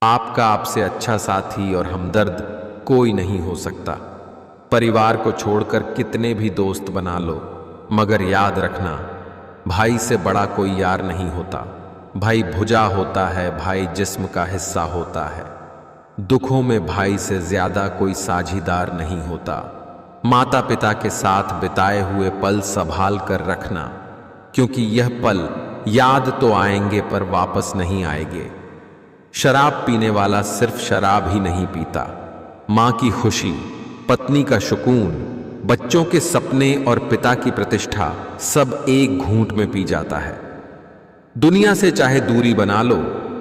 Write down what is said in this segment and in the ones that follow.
आपका आपसे अच्छा साथी और हमदर्द कोई नहीं हो सकता। परिवार को छोड़कर कितने भी दोस्त बना लो, मगर याद रखना, भाई से बड़ा कोई यार नहीं होता। भाई भुजा होता है, भाई जिस्म का हिस्सा होता है। दुखों में भाई से ज्यादा कोई साझीदार नहीं होता। माता पिता के साथ बिताए हुए पल संभाल कर रखना, क्योंकि यह पल याद तो आएंगे पर वापस नहीं आएंगे। शराब पीने वाला सिर्फ शराब ही नहीं पीता, मां की खुशी, पत्नी का सुकून, बच्चों के सपने और पिता की प्रतिष्ठा सब एक घूंट में पी जाता है। दुनिया से चाहे दूरी बना लो,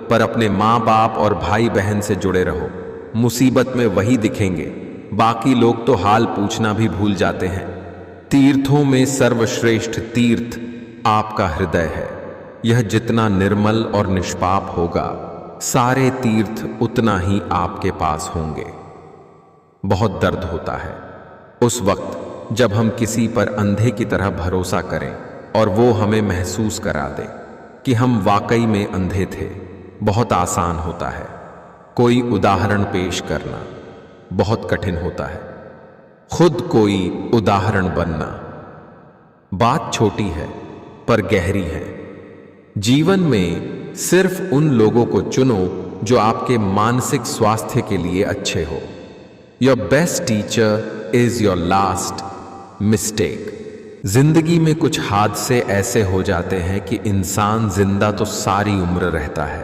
पर अपने मां बाप और भाई बहन से जुड़े रहो। मुसीबत में वही दिखेंगे, बाकी लोग तो हाल पूछना भी भूल जाते हैं। तीर्थों में सर्वश्रेष्ठ तीर्थ आपका हृदय है। यह जितना निर्मल और निष्पाप होगा, सारे तीर्थ उतना ही आपके पास होंगे। बहुत दर्द होता है उस वक्त जब हम किसी पर अंधे की तरह भरोसा करें और वो हमें महसूस करा दे कि हम वाकई में अंधे थे। बहुत आसान होता है कोई उदाहरण पेश करना, बहुत कठिन होता है खुद कोई उदाहरण बनना। बात छोटी है पर गहरी है। जीवन में सिर्फ उन लोगों को चुनो जो आपके मानसिक स्वास्थ्य के लिए अच्छे हो। Your best teacher is your last mistake. जिंदगी में कुछ हादसे ऐसे हो जाते हैं कि इंसान जिंदा तो सारी उम्र रहता है,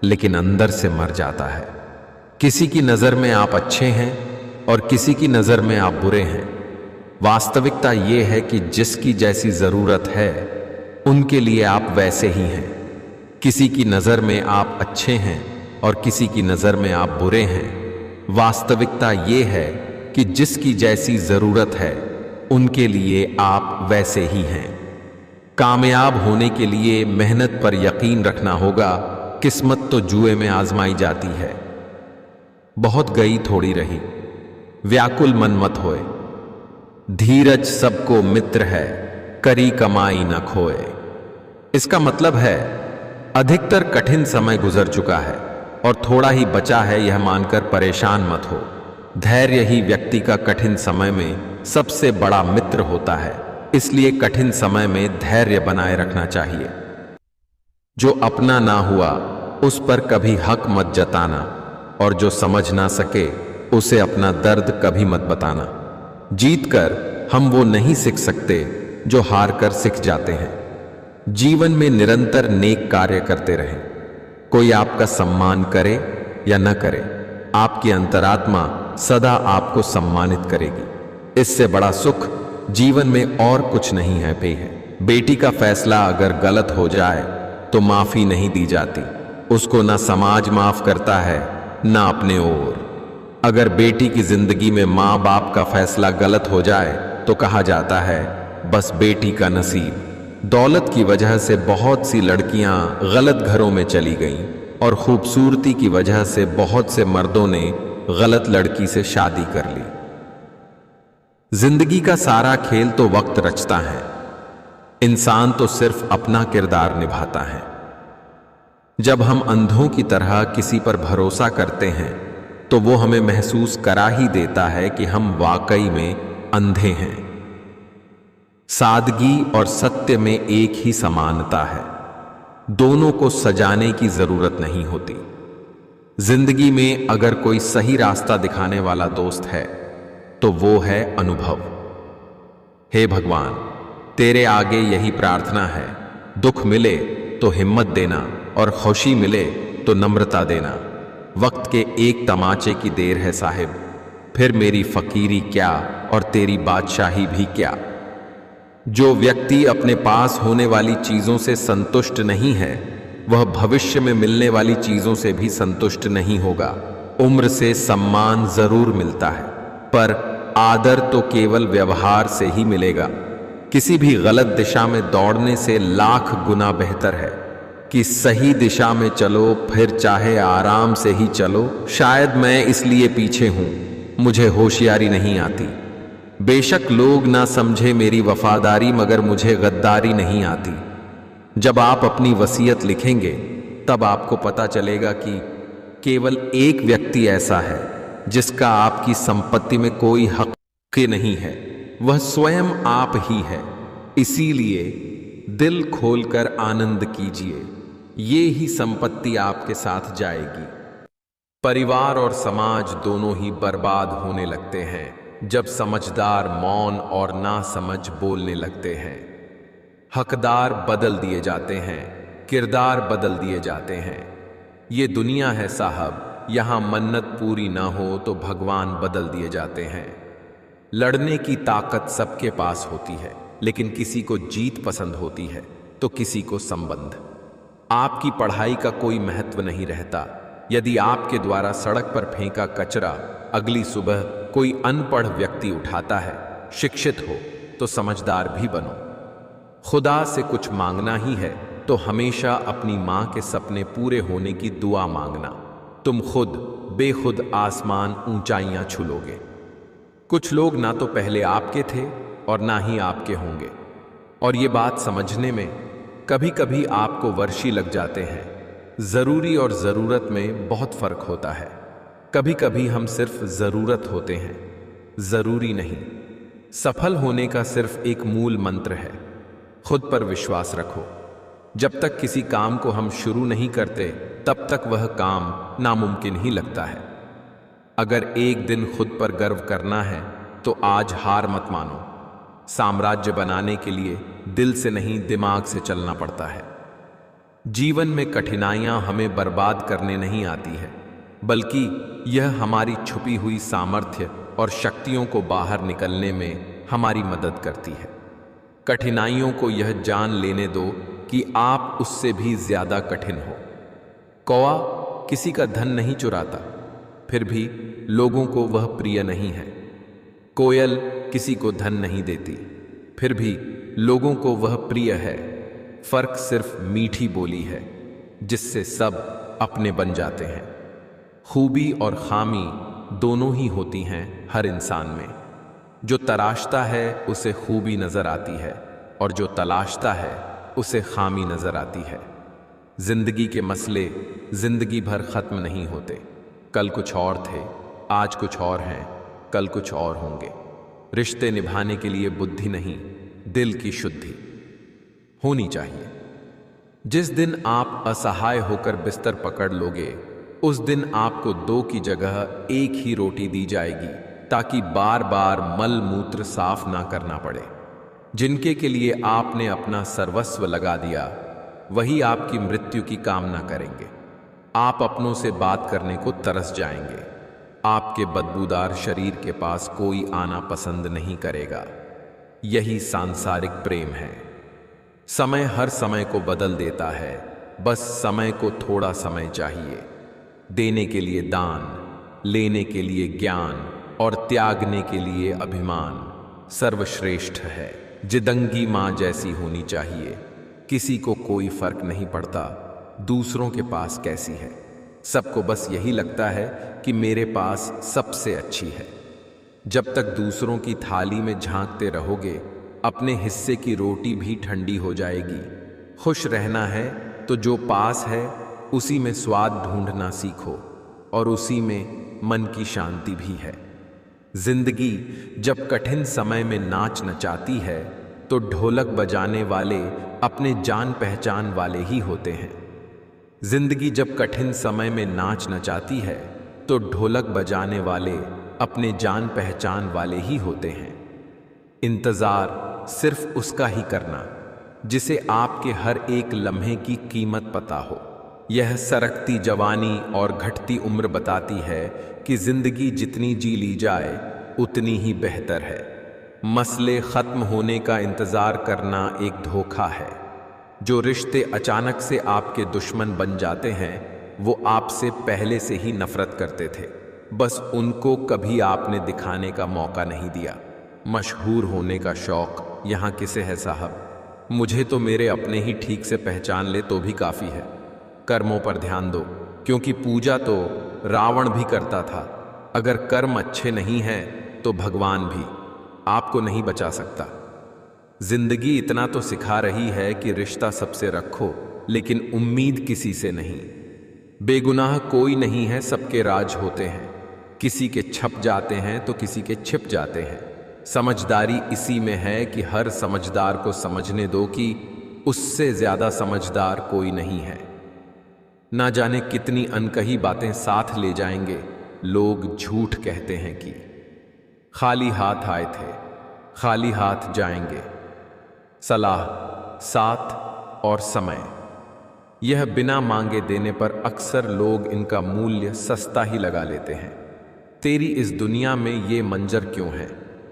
लेकिन अंदर से मर जाता है। किसी की नजर में आप अच्छे हैं और किसी की नजर में आप बुरे हैं। वास्तविकता यह है कि जिसकी जैसी जरूरत है उनके लिए आप वैसे ही हैं। किसी की नजर में आप अच्छे हैं और किसी की नजर में आप बुरे हैं। वास्तविकता यह है कि जिसकी जैसी जरूरत है उनके लिए आप वैसे ही हैं। कामयाब होने के लिए मेहनत पर यकीन रखना होगा। किस्मत तो जुए में आजमाई जाती है। बहुत गई थोड़ी रही, व्याकुल मन मत होए। धीरज सबको मित्र है, करी कमाई न खोए। इसका मतलब है अधिकतर कठिन समय गुजर चुका है और थोड़ा ही बचा है, यह मानकर परेशान मत हो। धैर्य ही व्यक्ति का कठिन समय में सबसे बड़ा मित्र होता है, इसलिए कठिन समय में धैर्य बनाए रखना चाहिए। जो अपना ना हुआ उस पर कभी हक मत जताना, और जो समझ ना सके उसे अपना दर्द कभी मत बताना। जीतकर हम वो नहीं सीख सकते जो हार कर सीख जाते हैं। जीवन में निरंतर नेक कार्य करते रहें। कोई आपका सम्मान करे या न करे, आपकी अंतरात्मा सदा आपको सम्मानित करेगी। इससे बड़ा सुख जीवन में और कुछ नहीं है पे है। बेटी का फैसला अगर गलत हो जाए तो माफी नहीं दी जाती। उसको ना समाज माफ करता है ना अपने ओर। अगर बेटी की जिंदगी में माँ बाप का फैसला गलत हो जाए तो कहा जाता है बस बेटी का नसीब। दौलत की वजह से बहुत सी लड़कियां गलत घरों में चली गईं और खूबसूरती की वजह से बहुत से मर्दों ने गलत लड़की से शादी कर ली। जिंदगी का सारा खेल तो वक्त रचता है, इंसान तो सिर्फ अपना किरदार निभाता है। जब हम अंधों की तरह किसी पर भरोसा करते हैं तो वो हमें महसूस करा ही देता है कि हम वाकई में अंधे हैं। सादगी और सत्य में एक ही समानता है, दोनों को सजाने की जरूरत नहीं होती। जिंदगी में अगर कोई सही रास्ता दिखाने वाला दोस्त है तो वो है अनुभव। हे भगवान, तेरे आगे यही प्रार्थना है, दुख मिले तो हिम्मत देना और खुशी मिले तो नम्रता देना। वक्त के एक तमाचे की देर है साहिब, फिर मेरी फकीरी क्या और तेरी बादशाही भी क्या। जो व्यक्ति अपने पास होने वाली चीजों से संतुष्ट नहीं है, वह भविष्य में मिलने वाली चीजों से भी संतुष्ट नहीं होगा। उम्र से सम्मान जरूर मिलता है, पर आदर तो केवल व्यवहार से ही मिलेगा। किसी भी गलत दिशा में दौड़ने से लाख गुना बेहतर है कि सही दिशा में चलो, फिर चाहे आराम से ही चलो। शायद मैं इसलिए पीछे हूं, मुझे होशियारी नहीं आती। बेशक लोग ना समझे मेरी वफादारी, मगर मुझे गद्दारी नहीं आती। जब आप अपनी वसीयत लिखेंगे तब आपको पता चलेगा कि केवल एक व्यक्ति ऐसा है जिसका आपकी संपत्ति में कोई हक नहीं है, वह स्वयं आप ही है। इसीलिए दिल खोलकर आनंद कीजिए, ये ही संपत्ति आपके साथ जाएगी। परिवार और समाज दोनों ही बर्बाद होने लगते हैं जब समझदार मौन और नासमझ बोलने लगते हैं। हकदार बदल दिए जाते हैं, किरदार बदल दिए जाते हैं। ये दुनिया है साहब, यहां मन्नत पूरी ना हो तो भगवान बदल दिए जाते हैं। लड़ने की ताकत सबके पास होती है, लेकिन किसी को जीत पसंद होती है तो किसी को संबंध। आपकी पढ़ाई का कोई महत्व नहीं रहता यदि आपके द्वारा सड़क पर फेंका कचरा अगली सुबह कोई अनपढ़ व्यक्ति उठाता है। शिक्षित हो तो समझदार भी बनो। खुदा से कुछ मांगना ही है तो हमेशा अपनी मां के सपने पूरे होने की दुआ मांगना। तुम खुद बेखुद आसमान ऊंचाइयां छू लोगे। कुछ लोग ना तो पहले आपके थे और ना ही आपके होंगे, और ये बात समझने में कभी कभी आपको वर्षी लग जाते हैं। जरूरी और जरूरत में बहुत फर्क होता है। कभी कभी हम सिर्फ जरूरत होते हैं, जरूरी नहीं। सफल होने का सिर्फ एक मूल मंत्र है, खुद पर विश्वास रखो। जब तक किसी काम को हम शुरू नहीं करते तब तक वह काम नामुमकिन ही लगता है। अगर एक दिन खुद पर गर्व करना है तो आज हार मत मानो। साम्राज्य बनाने के लिए दिल से नहीं दिमाग से चलना पड़ता है। जीवन में कठिनाइयां हमें बर्बाद करने नहीं आती है, बल्कि यह हमारी छुपी हुई सामर्थ्य और शक्तियों को बाहर निकलने में हमारी मदद करती है। कठिनाइयों को यह जान लेने दो कि आप उससे भी ज्यादा कठिन हो। कौवा किसी का धन नहीं चुराता, फिर भी लोगों को वह प्रिय नहीं है। कोयल किसी को धन नहीं देती, फिर भी लोगों को वह प्रिय है। फर्क सिर्फ मीठी बोली है जिससे सब अपने बन जाते हैं। खूबी और खामी दोनों ही होती हैं हर इंसान में। जो तराशता है उसे खूबी नजर आती है, और जो तलाशता है उसे खामी नजर आती है। जिंदगी के मसले जिंदगी भर खत्म नहीं होते। कल कुछ और थे, आज कुछ और हैं, कल कुछ और होंगे। रिश्ते निभाने के लिए बुद्धि नहीं, दिल की शुद्धि होनी चाहिए। जिस दिन आप असहाय होकर बिस्तर पकड़ लोगे, उस दिन आपको 2 की जगह 1 ही रोटी दी जाएगी, ताकि बार बार मल मूत्र साफ ना करना पड़े। जिनके के लिए आपने अपना सर्वस्व लगा दिया, वही आपकी मृत्यु की कामना करेंगे। आप अपनों से बात करने को तरस जाएंगे। आपके बदबूदार शरीर के पास कोई आना पसंद नहीं करेगा। यही सांसारिक प्रेम है। समय हर समय को बदल देता है, बस समय को थोड़ा समय चाहिए। देने के लिए दान, लेने के लिए ज्ञान और त्यागने के लिए अभिमान सर्वश्रेष्ठ है। जिदंगी मां जैसी होनी चाहिए। किसी को कोई फर्क नहीं पड़ता दूसरों के पास कैसी है। सबको बस यही लगता है कि मेरे पास सबसे अच्छी है। जब तक दूसरों की थाली में झांकते रहोगे, अपने हिस्से की रोटी भी ठंडी हो जाएगी। खुश रहना है तो जो पास है उसी में स्वाद ढूंढना सीखो, और उसी में मन की शांति भी है। जिंदगी जब कठिन समय में नाच नचाती है तो ढोलक बजाने वाले अपने जान पहचान वाले ही होते हैं। जिंदगी जब कठिन समय में नाच नचाती है तो ढोलक बजाने वाले अपने जान पहचान वाले ही होते हैं। इंतजार सिर्फ उसका ही करना जिसे आपके हर एक लम्हे की कीमत पता हो। यह सरकती जवानी और घटती उम्र बताती है कि जिंदगी जितनी जी ली जाए उतनी ही बेहतर है। मसले खत्म होने का इंतजार करना एक धोखा है। जो रिश्ते अचानक से आपके दुश्मन बन जाते हैं, वो आपसे पहले से ही नफरत करते थे, बस उनको कभी आपने दिखाने का मौका नहीं दिया। मशहूर होने का शौक यहाँ किसे है साहब? मुझे तो मेरे अपने ही ठीक से पहचान ले तो भी काफ़ी है। कर्मों पर ध्यान दो, क्योंकि पूजा तो रावण भी करता था। अगर कर्म अच्छे नहीं हैं तो भगवान भी आपको नहीं बचा सकता। जिंदगी इतना तो सिखा रही है कि रिश्ता सबसे रखो, लेकिन उम्मीद किसी से नहीं। बेगुनाह कोई नहीं है, सबके राज होते हैं। किसी के छप जाते हैं तो किसी के छिप जाते हैं। समझदारी इसी में है कि हर समझदार को समझने दो कि उससे ज्यादा समझदार कोई नहीं है। ना जाने कितनी अनकही बातें साथ ले जाएंगे। लोग झूठ कहते हैं कि खाली हाथ आए थे, खाली हाथ जाएंगे। सलाह, साथ और समय, यह बिना मांगे देने पर अक्सर लोग इनका मूल्य सस्ता ही लगा लेते हैं। तेरी इस दुनिया में ये मंजर क्यों है?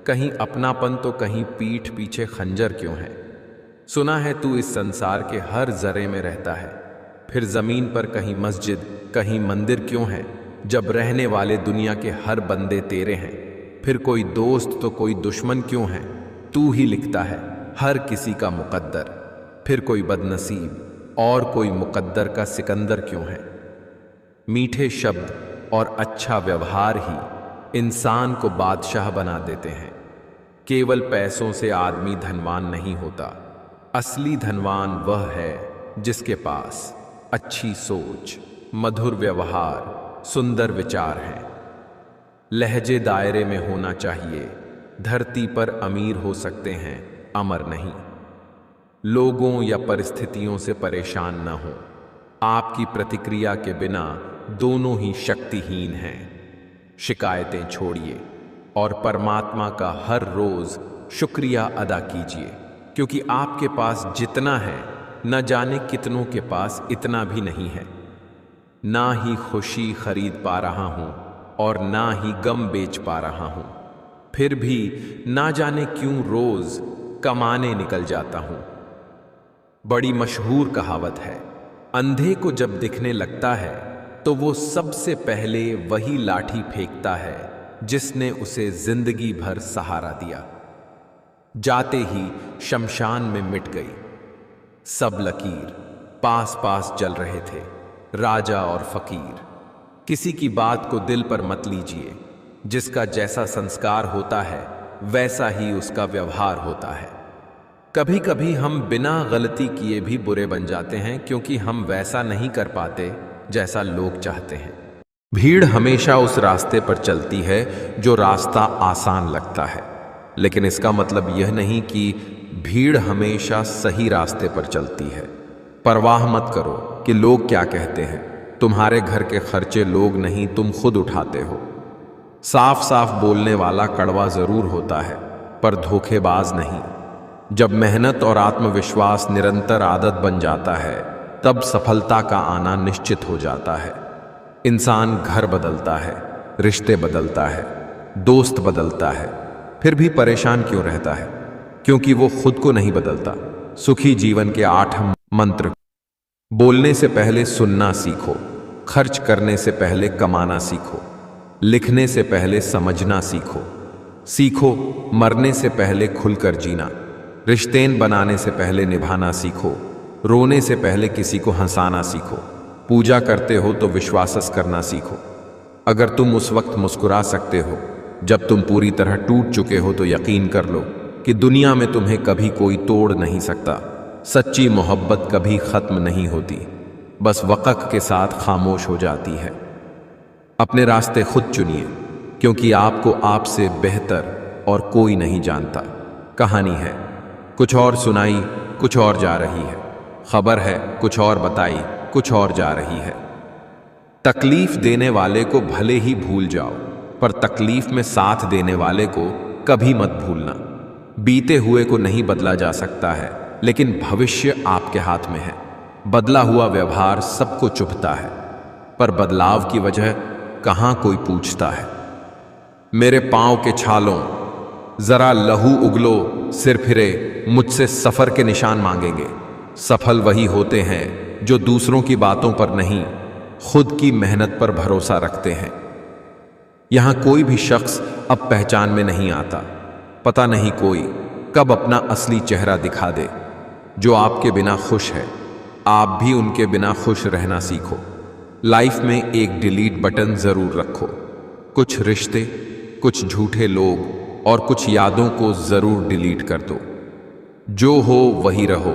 कहीं अपनापन तो कहीं पीठ पीछे खंजर क्यों है? सुना है तू इस संसार के हर जरे में रहता है, फिर जमीन पर कहीं मस्जिद कहीं मंदिर क्यों है? जब रहने वाले दुनिया के हर बंदे तेरे हैं, फिर कोई दोस्त तो कोई दुश्मन क्यों है? तू ही लिखता है हर किसी का मुकद्दर, फिर कोई बदनसीब और कोई मुकद्दर का सिकंदर क्यों है? मीठे शब्द और अच्छा व्यवहार ही इंसान को बादशाह बना देते हैं। केवल पैसों से आदमी धनवान नहीं होता। असली धनवान वह है जिसके पास अच्छी सोच, मधुर व्यवहार, सुंदर विचार हैं। लहजे दायरे में होना चाहिए। धरती पर अमीर हो सकते हैं, अमर नहीं। लोगों या परिस्थितियों से परेशान न हो। आपकी प्रतिक्रिया के बिना दोनों ही शक्तिहीन हैं। शिकायतें छोड़िए और परमात्मा का हर रोज शुक्रिया अदा कीजिए, क्योंकि आपके पास जितना है न जाने कितनों के पास इतना भी नहीं है। ना ही खुशी खरीद पा रहा हूं और ना ही गम बेच पा रहा हूं, फिर भी ना जाने क्यों रोज कमाने निकल जाता हूं। बड़ी मशहूर कहावत है, अंधे को जब दिखने लगता है तो वो सबसे पहले वही लाठी फेंकता है जिसने उसे जिंदगी भर सहारा दिया। जाते ही शमशान में मिट गई सब लकीर। पास पास जल रहे थे राजा और फकीर। किसी की बात को दिल पर मत लीजिए। जिसका जैसा संस्कार होता है वैसा ही उसका व्यवहार होता है। कभी कभी हम बिना गलती किए भी बुरे बन जाते हैं, क्योंकि हम वैसा नहीं कर पाते जैसा लोग चाहते हैं। भीड़ हमेशा उस रास्ते पर चलती है जो रास्ता आसान लगता है, लेकिन इसका मतलब यह नहीं कि भीड़ हमेशा सही रास्ते पर चलती है। परवाह मत करो कि लोग क्या कहते हैं। तुम्हारे घर के खर्चे लोग नहीं, तुम खुद उठाते हो। साफ साफ बोलने वाला कड़वा जरूर होता है, पर धोखेबाज नहीं। जब मेहनत और आत्मविश्वास निरंतर आदत बन जाता है, तब सफलता का आना निश्चित हो जाता है। इंसान घर बदलता है, रिश्ते बदलता है, दोस्त बदलता है, फिर भी परेशान क्यों रहता है? क्योंकि वो खुद को नहीं बदलता। सुखी जीवन के 8 मंत्र। बोलने से पहले सुनना सीखो, खर्च करने से पहले कमाना सीखो, लिखने से पहले समझना सीखो, सीखो मरने से पहले खुलकर जीना, रिश्तें बनाने से पहले निभाना सीखो, रोने से पहले किसी को हंसाना सीखो, पूजा करते हो तो विश्वास करना सीखो। अगर तुम उस वक्त मुस्कुरा सकते हो जब तुम पूरी तरह टूट चुके हो, तो यकीन कर लो कि दुनिया में तुम्हें कभी कोई तोड़ नहीं सकता। सच्ची मोहब्बत कभी खत्म नहीं होती, बस वक्त के साथ खामोश हो जाती है। अपने रास्ते खुद चुनिए, क्योंकि आपको आपसे बेहतर और कोई नहीं जानता। कहानी है कुछ और सुनाई, कुछ और जा रही है। खबर है कुछ और बताई, कुछ और जा रही है। तकलीफ देने वाले को भले ही भूल जाओ, पर तकलीफ में साथ देने वाले को कभी मत भूलना। बीते हुए को नहीं बदला जा सकता है, लेकिन भविष्य आपके हाथ में है। बदला हुआ व्यवहार सबको चुभता है, पर बदलाव की वजह कहां कोई पूछता है। मेरे पांव के छालों जरा लहू उगलो, सिर फिरे, मुझसे सफर के निशान मांगेंगे। सफल वही होते हैं जो दूसरों की बातों पर नहीं, खुद की मेहनत पर भरोसा रखते हैं। यहां कोई भी शख्स अब पहचान में नहीं आता। पता नहीं कोई कब अपना असली चेहरा दिखा दे। जो आपके बिना खुश है, आप भी उनके बिना खुश रहना सीखो। लाइफ में एक डिलीट बटन जरूर रखो। कुछ रिश्ते, कुछ झूठे लोग और कुछ यादों को जरूर डिलीट कर दो। जो हो वही रहो,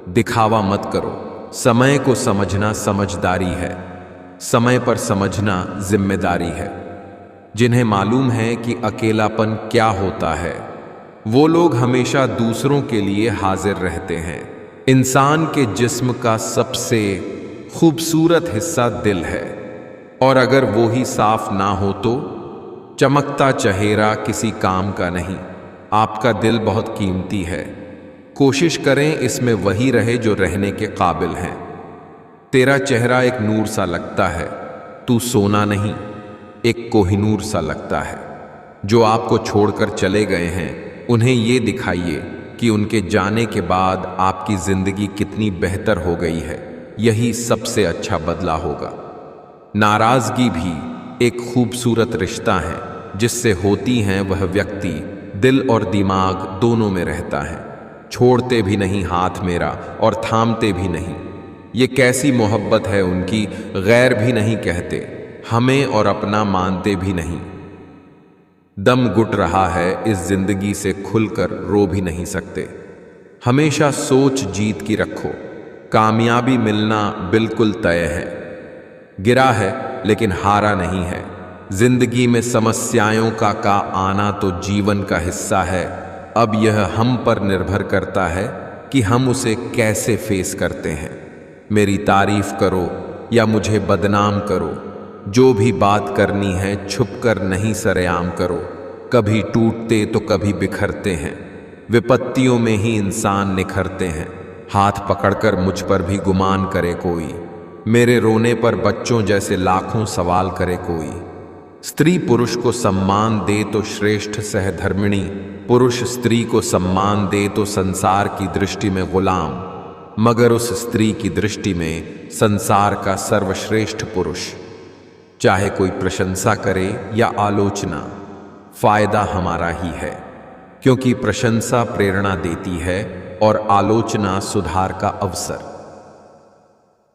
दिखावा मत करो। समय को समझना समझदारी है। समय पर समझना जिम्मेदारी है। जिन्हें मालूम है कि अकेलापन क्या होता है, वो लोग हमेशा दूसरों के लिए हाजिर रहते हैं। इंसान के जिस्म का सबसे खूबसूरत हिस्सा दिल है, और अगर वो ही साफ ना हो तो चमकता चेहरा किसी काम का नहीं। आपका दिल बहुत कीमती है, कोशिश करें इसमें वही रहे जो रहने के काबिल हैं। तेरा चेहरा एक नूर सा लगता है, तू सोना नहीं, एक कोहिनूर सा लगता है। जो आपको छोड़कर चले गए हैं, उन्हें ये दिखाइए कि उनके जाने के बाद आपकी जिंदगी कितनी बेहतर हो गई है। यही सबसे अच्छा बदला होगा। नाराजगी भी एक खूबसूरत रिश्ता है, जिससे होती है वह व्यक्ति दिल और दिमाग दोनों में रहता है। छोड़ते भी नहीं हाथ मेरा और थामते भी नहीं। ये कैसी मोहब्बत है उनकी, गैर भी नहीं कहते, हमें और अपना मानते भी नहीं। दम घुट रहा है इस जिंदगी से, खुलकर रो भी नहीं सकते। हमेशा सोच जीत की रखो, कामयाबी मिलना बिल्कुल तय है। गिरा है लेकिन हारा नहीं है। जिंदगी में समस्याओं का आना तो जीवन का हिस्सा है। अब यह हम पर निर्भर करता है कि हम उसे कैसे फेस करते हैं। मेरी तारीफ करो या मुझे बदनाम करो, जो भी बात करनी है छुपकर नहीं सरेआम करो। कभी टूटते तो कभी बिखरते हैं, विपत्तियों में ही इंसान निखरते हैं। हाथ पकड़कर मुझ पर भी गुमान करे कोई, मेरे रोने पर बच्चों जैसे लाखों सवाल करे कोई। स्त्री पुरुष को सम्मान दे तो श्रेष्ठ सहधर्मिणी, पुरुष स्त्री को सम्मान दे तो संसार की दृष्टि में गुलाम, मगर उस स्त्री की दृष्टि में संसार का सर्वश्रेष्ठ पुरुष। चाहे कोई प्रशंसा करे या आलोचना, फायदा हमारा ही है, क्योंकि प्रशंसा प्रेरणा देती है और आलोचना सुधार का अवसर।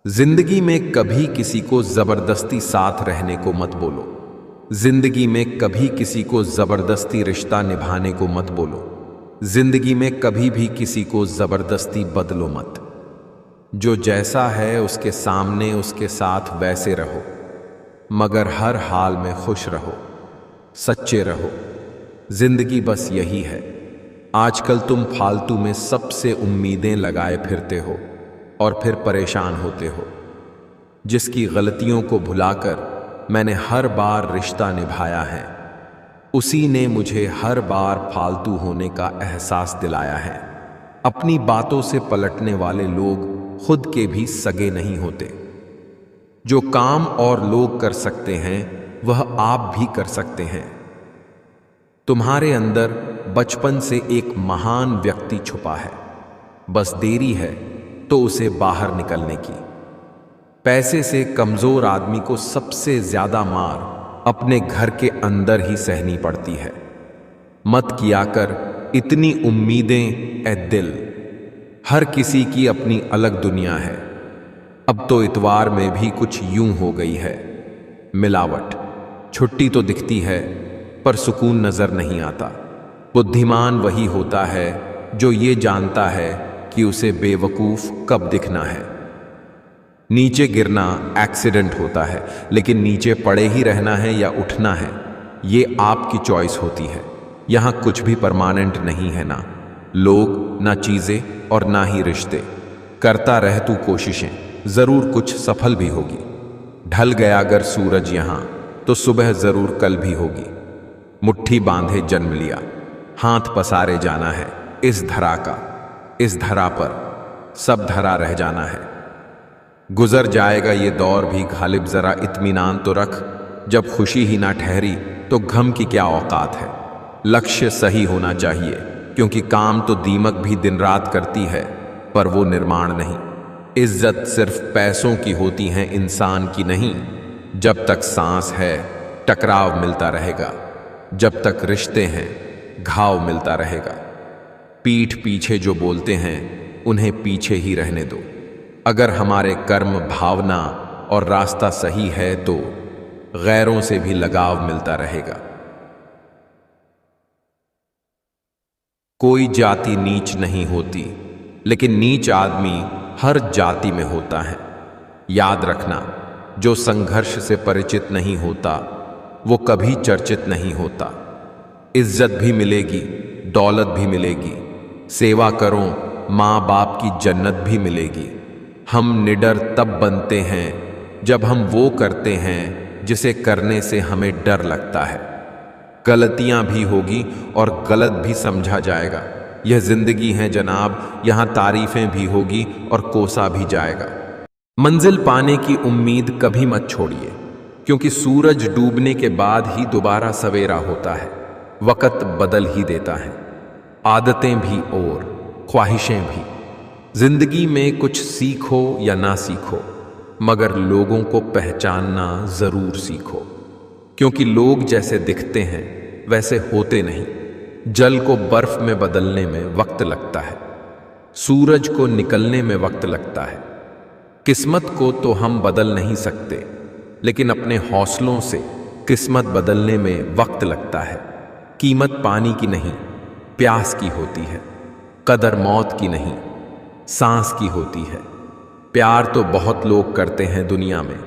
जिंदगी में कभी किसी को जबरदस्ती साथ रहने को मत बोलो। जिंदगी में कभी किसी को जबरदस्ती रिश्ता निभाने को मत बोलो। जिंदगी में कभी भी किसी को जबरदस्ती बदलो मत। जो जैसा है उसके सामने उसके साथ वैसे रहो, मगर हर हाल में खुश रहो, सच्चे रहो। जिंदगी बस यही है। आजकल तुम फालतू में सबसे उम्मीदें लगाए फिरते हो और फिर परेशान होते हो। जिसकी गलतियों को भुलाकर मैंने हर बार रिश्ता निभाया है, उसी ने मुझे हर बार फालतू होने का एहसास दिलाया है। अपनी बातों से पलटने वाले लोग खुद के भी सगे नहीं होते। जो काम और लोग कर सकते हैं वह आप भी कर सकते हैं। तुम्हारे अंदर बचपन से एक महान व्यक्ति छुपा है, बस देरी है तो उसे बाहर निकलने की। पैसे से कमजोर आदमी को सबसे ज्यादा मार अपने घर के अंदर ही सहनी पड़ती है। मत किया कर इतनी उम्मीदें ए दिल, हर किसी की अपनी अलग दुनिया है। अब तो इतवार में भी कुछ यूं हो गई है मिलावट। छुट्टी तो दिखती है पर सुकून नजर नहीं आता। बुद्धिमान वही होता है जो ये जानता है कि उसे बेवकूफ कब दिखना है। नीचे गिरना एक्सीडेंट होता है, लेकिन नीचे पड़े ही रहना है या उठना है, ये आपकी चॉइस होती है। यहां कुछ भी परमानेंट नहीं है, ना लोग, ना चीजें और ना ही रिश्ते। करता रह तू कोशिशें, जरूर कुछ सफल भी होगी। ढल गया अगर सूरज यहां तो सुबह जरूर कल भी होगी। मुट्ठी बांधे जन्म लिया, हाथ पसारे जाना है इस धरा का। इस धरा पर सब धरा रह जाना है। गुजर जाएगा ये दौर भी गालिब, जरा इत्मीनान तो रख। जब खुशी ही ना ठहरी तो गम की क्या औकात है। लक्ष्य सही होना चाहिए, क्योंकि काम तो दीमक भी दिन रात करती है, पर वो निर्माण नहीं। इज्जत सिर्फ पैसों की होती है, इंसान की नहीं। जब तक सांस है टकराव मिलता रहेगा, जब तक रिश्ते हैं घाव मिलता रहेगा। पीठ पीछे जो बोलते हैं उन्हें पीछे ही रहने दो। अगर हमारे कर्म, भावना और रास्ता सही है तो गैरों से भी लगाव मिलता रहेगा। कोई जाति नीच नहीं होती, लेकिन नीच आदमी हर जाति में होता है। याद रखना, जो संघर्ष से परिचित नहीं होता वो कभी चर्चित नहीं होता। इज्जत भी मिलेगी, दौलत भी मिलेगी, सेवा करो माँ बाप की जन्नत भी मिलेगी। हम निडर तब बनते हैं जब हम वो करते हैं जिसे करने से हमें डर लगता है। गलतियां भी होगी और गलत भी समझा जाएगा। यह जिंदगी है जनाब, यहाँ तारीफें भी होगी और कोसा भी जाएगा। मंजिल पाने की उम्मीद कभी मत छोड़िए, क्योंकि सूरज डूबने के बाद ही दोबारा सवेरा होता है। वक्त बदल ही देता है, आदतें भी और ख्वाहिशें भी। जिंदगी में कुछ सीखो या ना सीखो, मगर लोगों को पहचानना जरूर सीखो, क्योंकि लोग जैसे दिखते हैं वैसे होते नहीं। जल को बर्फ में बदलने में वक्त लगता है, सूरज को निकलने में वक्त लगता है। किस्मत को तो हम बदल नहीं सकते, लेकिन अपने हौसलों से किस्मत बदलने में वक्त लगता है। कीमत पानी की नहीं, प्यास की होती है। कदर मौत की नहीं, सांस की होती है। प्यार तो बहुत लोग करते हैं दुनिया में,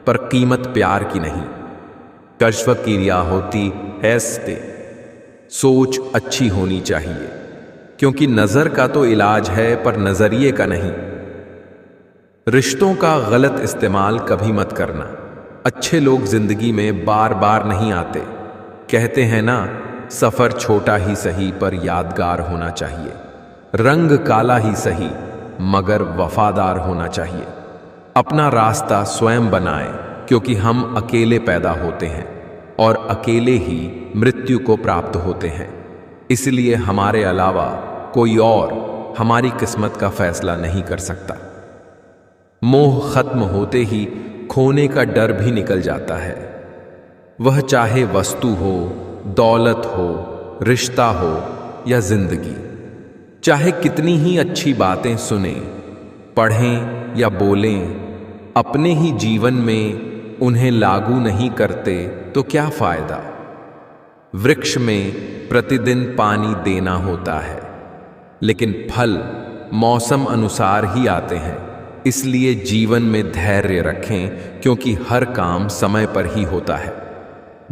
पर कीमत प्यार की नहीं। कश्व की रिया होती हैस्ते, सोच अच्छी होनी चाहिए, क्योंकि नजर का तो इलाज है पर नजरिए का नहीं। रिश्तों का गलत इस्तेमाल कभी मत करना। अच्छे लोग जिंदगी में बार बार नहीं आते। कहते हैं ना, सफर छोटा ही सही पर यादगार होना चाहिए। रंग काला ही सही मगर वफादार होना चाहिए। अपना रास्ता स्वयं बनाएं, क्योंकि हम अकेले पैदा होते हैं और अकेले ही मृत्यु को प्राप्त होते हैं। इसलिए हमारे अलावा कोई और हमारी किस्मत का फैसला नहीं कर सकता। मोह खत्म होते ही खोने का डर भी निकल जाता है। वह चाहे वस्तु हो, दौलत हो, रिश्ता हो या जिंदगी। चाहे कितनी ही अच्छी बातें सुने, पढ़ें या बोलें, अपने ही जीवन में उन्हें लागू नहीं करते तो क्या फायदा। वृक्ष में प्रतिदिन पानी देना होता है, लेकिन फल मौसम अनुसार ही आते हैं। इसलिए जीवन में धैर्य रखें, क्योंकि हर काम समय पर ही होता है।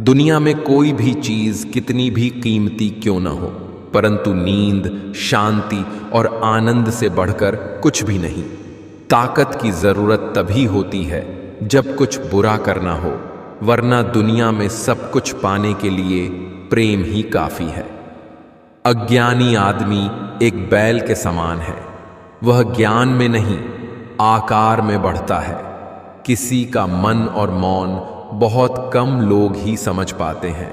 दुनिया में कोई भी चीज कितनी भी कीमती क्यों ना हो, परंतु नींद, शांति और आनंद से बढ़कर कुछ भी नहीं। ताकत की जरूरत तभी होती है जब कुछ बुरा करना हो, वरना दुनिया में सब कुछ पाने के लिए प्रेम ही काफी है। अज्ञानी आदमी एक बैल के समान है। वह ज्ञान में नहीं, आकार में बढ़ता है। किसी का मन और मौन बहुत कम लोग ही समझ पाते हैं।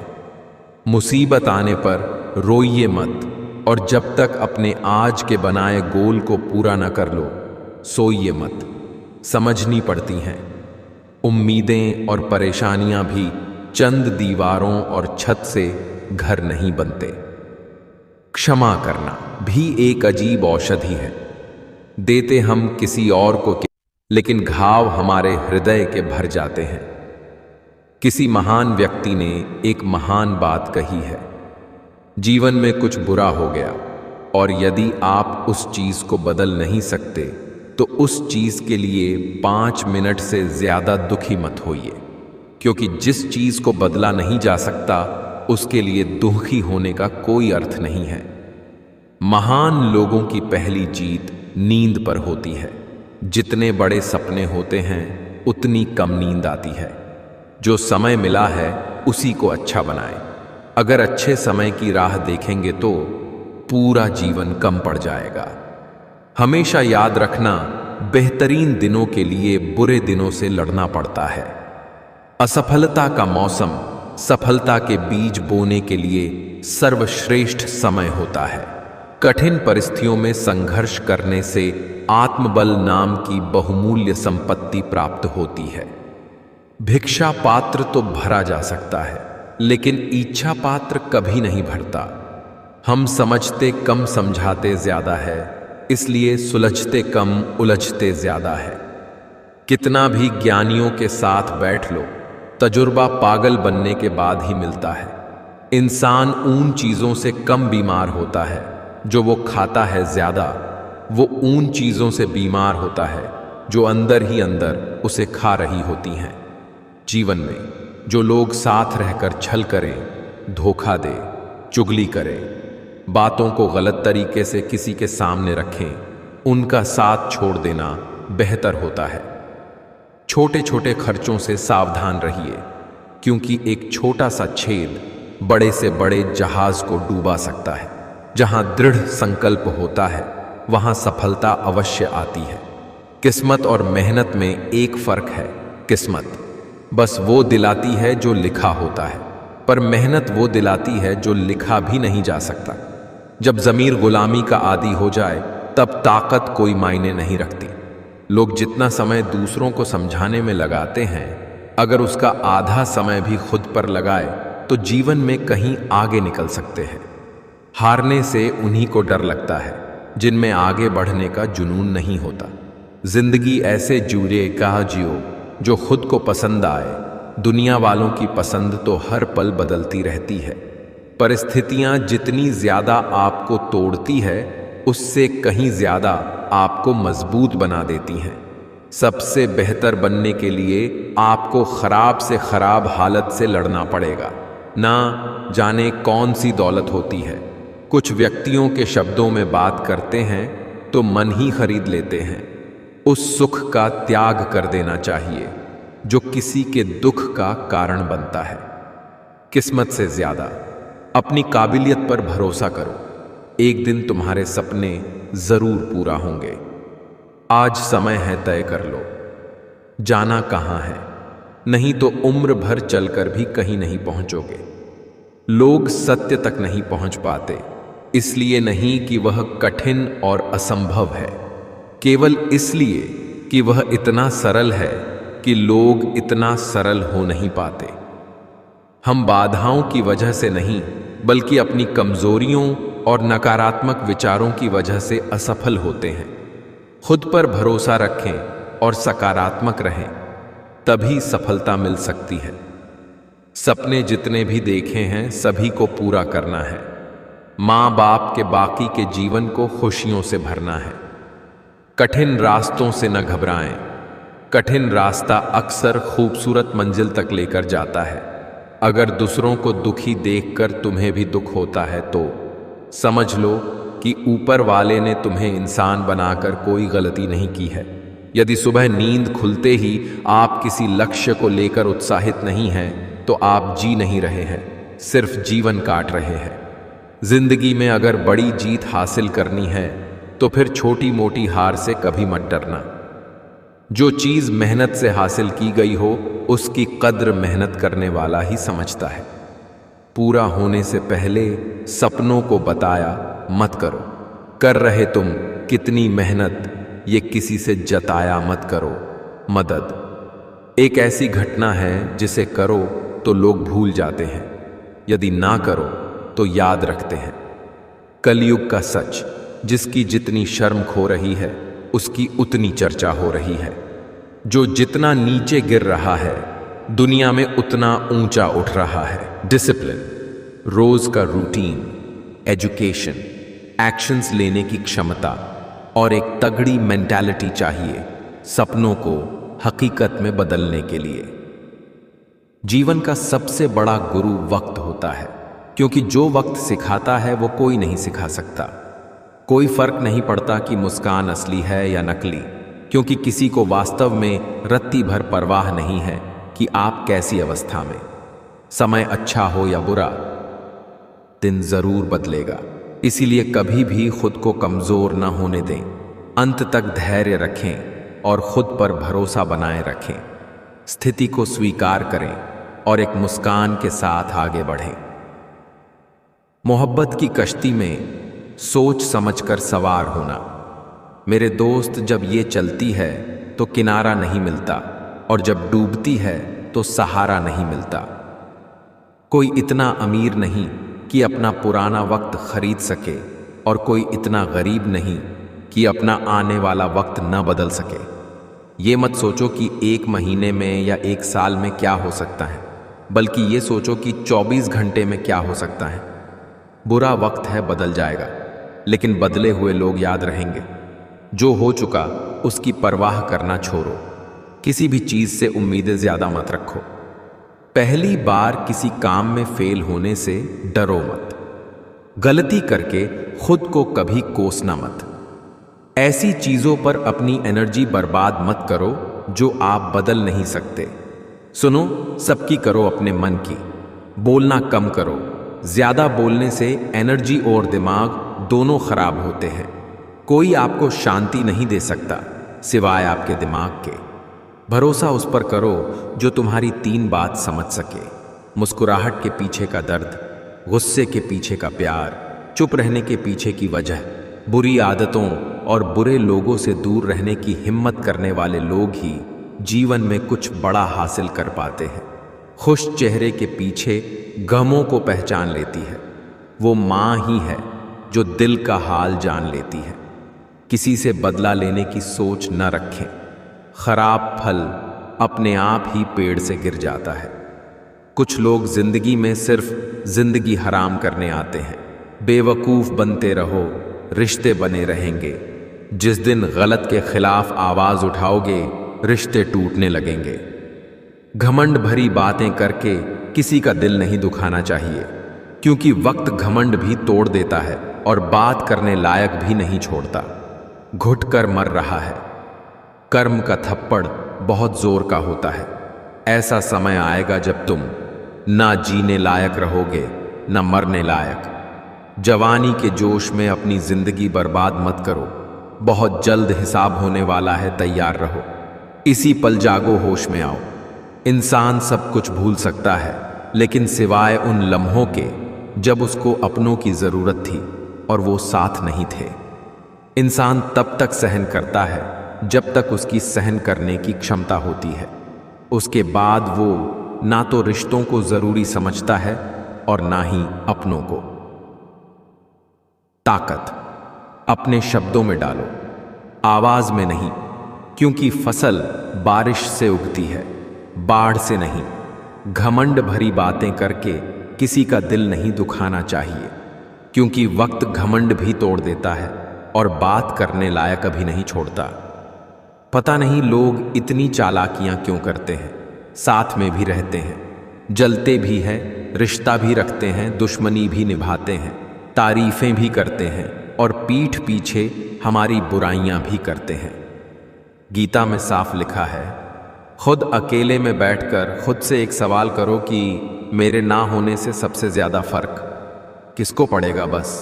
मुसीबत आने पर रोइए मत, और जब तक अपने आज के बनाए गोल को पूरा न कर लो, सोइए मत। समझनी पड़ती हैं। उम्मीदें और परेशानियां भी चंद दीवारों और छत से घर नहीं बनते। क्षमा करना भी एक अजीब औषधि है। देते हम किसी और को, लेकिन घाव हमारे हृदय के भर जाते हैं। किसी महान व्यक्ति ने एक महान बात कही है, जीवन में कुछ बुरा हो गया और यदि आप उस चीज को बदल नहीं सकते तो उस चीज के लिए 5 मिनट से ज्यादा दुखी मत होइए, क्योंकि जिस चीज को बदला नहीं जा सकता उसके लिए दुखी होने का कोई अर्थ नहीं है। महान लोगों की पहली जीत नींद पर होती है। जितने बड़े सपने होते हैं उतनी कम नींद आती है। जो समय मिला है उसी को अच्छा बनाएं। अगर अच्छे समय की राह देखेंगे तो पूरा जीवन कम पड़ जाएगा। हमेशा याद रखना, बेहतरीन दिनों के लिए बुरे दिनों से लड़ना पड़ता है। असफलता का मौसम सफलता के बीज बोने के लिए सर्वश्रेष्ठ समय होता है। कठिन परिस्थितियों में संघर्ष करने से आत्मबल नाम की बहुमूल्य संपत्ति प्राप्त होती है। भिक्षा पात्र तो भरा जा सकता है, लेकिन इच्छा पात्र कभी नहीं भरता। हम समझते कम, समझाते ज्यादा है, इसलिए सुलझते कम, उलझते ज्यादा है। कितना भी ज्ञानियों के साथ बैठ लो, तजुर्बा पागल बनने के बाद ही मिलता है। इंसान उन चीजों से कम बीमार होता है जो वो खाता है ज्यादा। वो उन चीजों से बीमार होता है जो अंदर ही अंदर उसे खा रही होती हैं। जीवन में जो लोग साथ रहकर छल करें, धोखा दे, चुगली करें, बातों को गलत तरीके से किसी के सामने रखें, उनका साथ छोड़ देना बेहतर होता है। छोटे छोटे खर्चों से सावधान रहिए, क्योंकि एक छोटा सा छेद बड़े से बड़े जहाज को डूबा सकता है। जहां दृढ़ संकल्प होता है वहां सफलता अवश्य आती है। किस्मत और मेहनत में एक फर्क है। किस्मत बस वो दिलाती है जो लिखा होता है, पर मेहनत वो दिलाती है जो लिखा भी नहीं जा सकता। जब ज़मीर गुलामी का आदी हो जाए तब ताकत कोई मायने नहीं रखती। लोग जितना समय दूसरों को समझाने में लगाते हैं, अगर उसका आधा समय भी खुद पर लगाए तो जीवन में कहीं आगे निकल सकते हैं। हारने से उन्हीं को डर लगता है जिनमें आगे बढ़ने का जुनून नहीं होता। जिंदगी ऐसे जूरे कहा जियो जो खुद को पसंद आए। दुनिया वालों की पसंद तो हर पल बदलती रहती है। परिस्थितियां जितनी ज्यादा आपको तोड़ती है, उससे कहीं ज्यादा आपको मजबूत बना देती हैं। सबसे बेहतर बनने के लिए आपको खराब से खराब हालत से लड़ना पड़ेगा। ना जाने कौन सी दौलत होती है। कुछ व्यक्तियों के शब्दों में बात करते हैं तो मन ही खरीद लेते हैं। उस सुख का त्याग कर देना चाहिए जो किसी के दुख का कारण बनता है। किस्मत से ज्यादा अपनी काबिलियत पर भरोसा करो। एक दिन तुम्हारे सपने जरूर पूरा होंगे। आज समय है, तय कर लो जाना कहां है, नहीं तो उम्र भर चलकर भी कहीं नहीं पहुंचोगे। लोग सत्य तक नहीं पहुंच पाते, इसलिए नहीं कि वह कठिन और असंभव है, केवल इसलिए कि वह इतना सरल है कि लोग इतना सरल हो नहीं पाते। हम बाधाओं की वजह से नहीं, बल्कि अपनी कमजोरियों और नकारात्मक विचारों की वजह से असफल होते हैं। खुद पर भरोसा रखें और सकारात्मक रहें, तभी सफलता मिल सकती है। सपने जितने भी देखे हैं सभी को पूरा करना है। माँ बाप के बाकी के जीवन को खुशियों से भरना है। कठिन रास्तों से न घबराएं। कठिन रास्ता अक्सर खूबसूरत मंजिल तक लेकर जाता है। अगर दूसरों को दुखी देखकर तुम्हें भी दुख होता है तो समझ लो कि ऊपर वाले ने तुम्हें इंसान बनाकर कोई गलती नहीं की है। यदि सुबह नींद खुलते ही आप किसी लक्ष्य को लेकर उत्साहित नहीं हैं, तो आप जी नहीं रहे हैं, सिर्फ जीवन काट रहे हैं। जिंदगी में अगर बड़ी जीत हासिल करनी है तो फिर छोटी मोटी हार से कभी मत डरना। जो चीज मेहनत से हासिल की गई हो उसकी कद्र मेहनत करने वाला ही समझता है। पूरा होने से पहले सपनों को बताया मत करो। कर रहे तुम कितनी मेहनत ये किसी से जताया मत करो। मदद एक ऐसी घटना है जिसे करो तो लोग भूल जाते हैं, यदि ना करो तो याद रखते हैं। कलयुग का सच, जिसकी जितनी शर्म खो रही है उसकी उतनी चर्चा हो रही है। जो जितना नीचे गिर रहा है दुनिया में उतना ऊंचा उठ रहा है। डिसिप्लिन, रोज का रूटीन, एजुकेशन, एक्शंस लेने की क्षमता और एक तगड़ी मेंटालिटी चाहिए सपनों को हकीकत में बदलने के लिए। जीवन का सबसे बड़ा गुरु वक्त होता है, क्योंकि जो वक्त सिखाता है वो कोई नहीं सिखा सकता। कोई फर्क नहीं पड़ता कि मुस्कान असली है या नकली, क्योंकि किसी को वास्तव में रत्ती भर परवाह नहीं है कि आप कैसी अवस्था में। समय अच्छा हो या बुरा, दिन जरूर बदलेगा। इसीलिए कभी भी खुद को कमजोर न होने दें। अंत तक धैर्य रखें और खुद पर भरोसा बनाए रखें। स्थिति को स्वीकार करें और एक मुस्कान के साथ आगे बढ़ें। मोहब्बत की कश्ती में सोच समझकर सवार होना। मेरे दोस्त, जब ये चलती है तो किनारा नहीं मिलता, और जब डूबती है तो सहारा नहीं मिलता। कोई इतना अमीर नहीं कि अपना पुराना वक्त खरीद सके, और कोई इतना गरीब नहीं कि अपना आने वाला वक्त न बदल सके। ये मत सोचो कि 1 महीने में या 1 साल में क्या हो सकता है, बल्कि ये सोचो कि 24 घंटे में क्या हो सकता है। बुरा वक्त है, बदल जाएगा, लेकिन बदले हुए लोग याद रहेंगे। जो हो चुका उसकी परवाह करना छोड़ो। किसी भी चीज से उम्मीदें ज्यादा मत रखो। पहली बार किसी काम में फेल होने से डरो मत। गलती करके खुद को कभी कोसना मत। ऐसी चीजों पर अपनी एनर्जी बर्बाद मत करो जो आप बदल नहीं सकते। सुनो, सबकी करो अपने मन की। बोलना कम करो। ज्यादा बोलने से एनर्जी और दिमाग दोनों खराब होते हैं। कोई आपको शांति नहीं दे सकता सिवाय आपके दिमाग के। भरोसा उस पर करो जो तुम्हारी 3 बात समझ सके। मुस्कुराहट के पीछे का दर्द, गुस्से के पीछे का प्यार, चुप रहने के पीछे की वजह। बुरी आदतों और बुरे लोगों से दूर रहने की हिम्मत करने वाले लोग ही जीवन में कुछ बड़ा हासिल कर पाते हैं। खुश चेहरे के पीछे गमों को पहचान लेती है वो माँ ही है जो दिल का हाल जान लेती है। किसी से बदला लेने की सोच न रखें। खराब फल अपने आप ही पेड़ से गिर जाता है। कुछ लोग जिंदगी में सिर्फ जिंदगी हराम करने आते हैं। बेवकूफ बनते रहो, रिश्ते बने रहेंगे। जिस दिन गलत के खिलाफ आवाज उठाओगे, रिश्ते टूटने लगेंगे। घमंड भरी बातें करके किसी का दिल नहीं दुखाना चाहिए, क्योंकि वक्त घमंड भी तोड़ देता है और बात करने लायक भी नहीं छोड़ता। घुट कर मर रहा है। कर्म का थप्पड़ बहुत जोर का होता है। ऐसा समय आएगा जब तुम ना जीने लायक रहोगे ना मरने लायक। जवानी के जोश में अपनी जिंदगी बर्बाद मत करो। बहुत जल्द हिसाब होने वाला है, तैयार रहो। इसी पल जागो, होश में आओ। इंसान सब कुछ भूल सकता है, लेकिन सिवाय उन लम्हों के जब उसको अपनों की जरूरत थी और वो साथ नहीं थे। इंसान तब तक सहन करता है जब तक उसकी सहन करने की क्षमता होती है। उसके बाद वो ना तो रिश्तों को जरूरी समझता है और ना ही अपनों को। ताकत अपने शब्दों में डालो, आवाज में नहीं, क्योंकि फसल बारिश से उगती है, बाढ़ से नहीं। घमंड भरी बातें करके किसी का दिल नहीं दुखाना चाहिए, क्योंकि वक्त घमंड भी तोड़ देता है और बात करने लायक अभी नहीं छोड़ता। पता नहीं लोग इतनी चालाकियां क्यों करते हैं। साथ में भी रहते हैं, जलते भी हैं, रिश्ता भी रखते हैं, दुश्मनी भी निभाते हैं, तारीफें भी करते हैं और पीठ पीछे हमारी बुराइयां भी करते हैं। गीता में साफ लिखा है, खुद अकेले में बैठकर खुद से एक सवाल करो कि मेरे ना होने से सबसे ज्यादा फर्क किसको पड़ेगा। बस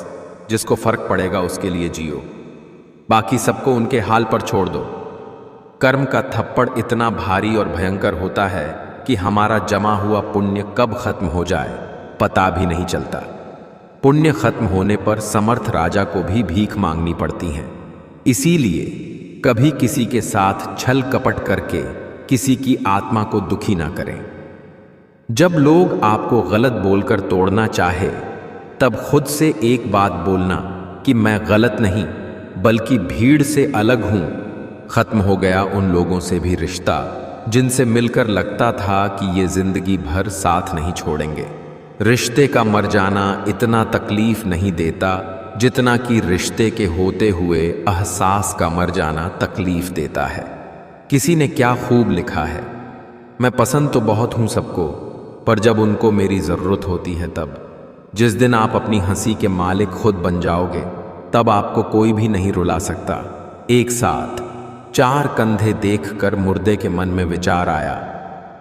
जिसको फर्क पड़ेगा उसके लिए जियो, बाकी सबको उनके हाल पर छोड़ दो। कर्म का थप्पड़ इतना भारी और भयंकर होता है कि हमारा जमा हुआ पुण्य कब खत्म हो जाए पता भी नहीं चलता। पुण्य खत्म होने पर समर्थ राजा को भी भीख मांगनी पड़ती है। इसीलिए कभी किसी के साथ छल कपट करके किसी की आत्मा को दुखी ना करें। जब लोग आपको गलत बोलकर तोड़ना चाहे, तब खुद से एक बात बोलना कि मैं गलत नहीं बल्कि भीड़ से अलग हूं। खत्म हो गया उन लोगों से भी रिश्ता जिनसे मिलकर लगता था कि ये जिंदगी भर साथ नहीं छोड़ेंगे। रिश्ते का मर जाना इतना तकलीफ नहीं देता जितना कि रिश्ते के होते हुए एहसास का मर जाना तकलीफ देता है। किसी ने क्या खूब लिखा है, मैं पसंद तो बहुत हूं सबको, पर जब उनको मेरी जरूरत होती है तब। जिस दिन आप अपनी हंसी के मालिक खुद बन जाओगे, तब आपको कोई भी नहीं रुला सकता। एक साथ 4 कंधे देखकर मुर्दे के मन में विचार आया,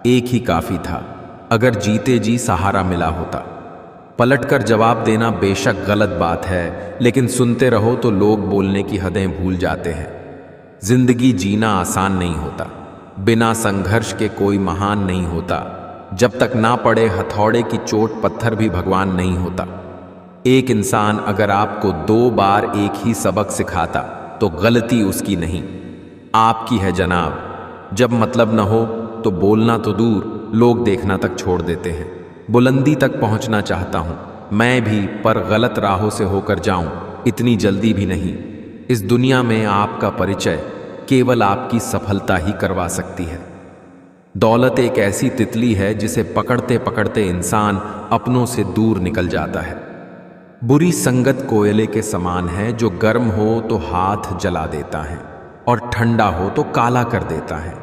एक ही काफी था अगर जीते जी सहारा मिला होता। पलटकर जवाब देना बेशक गलत बात है, लेकिन सुनते रहो तो लोग बोलने की हदें भूल जाते हैं। जिंदगी जीना आसान नहीं होता, बिना संघर्ष के कोई महान नहीं होता। जब तक ना पड़े हथौड़े की चोट पत्थर भी भगवान नहीं होता। एक इंसान अगर आपको 2 बार एक ही सबक सिखाता तो गलती उसकी नहीं, आपकी है जनाब। जब मतलब न हो तो बोलना तो दूर, लोग देखना तक छोड़ देते हैं। बुलंदी तक पहुंचना चाहता हूं मैं भी, पर गलत राहों से होकर जाऊं इतनी जल्दी भी नहीं। इस दुनिया में आपका परिचय केवल आपकी सफलता ही करवा सकती है। दौलत एक ऐसी तितली है जिसे पकड़ते पकड़ते इंसान अपनों से दूर निकल जाता है। बुरी संगत कोयले के समान है जो गर्म हो तो हाथ जला देता है। और ठंडा हो तो काला कर देता है।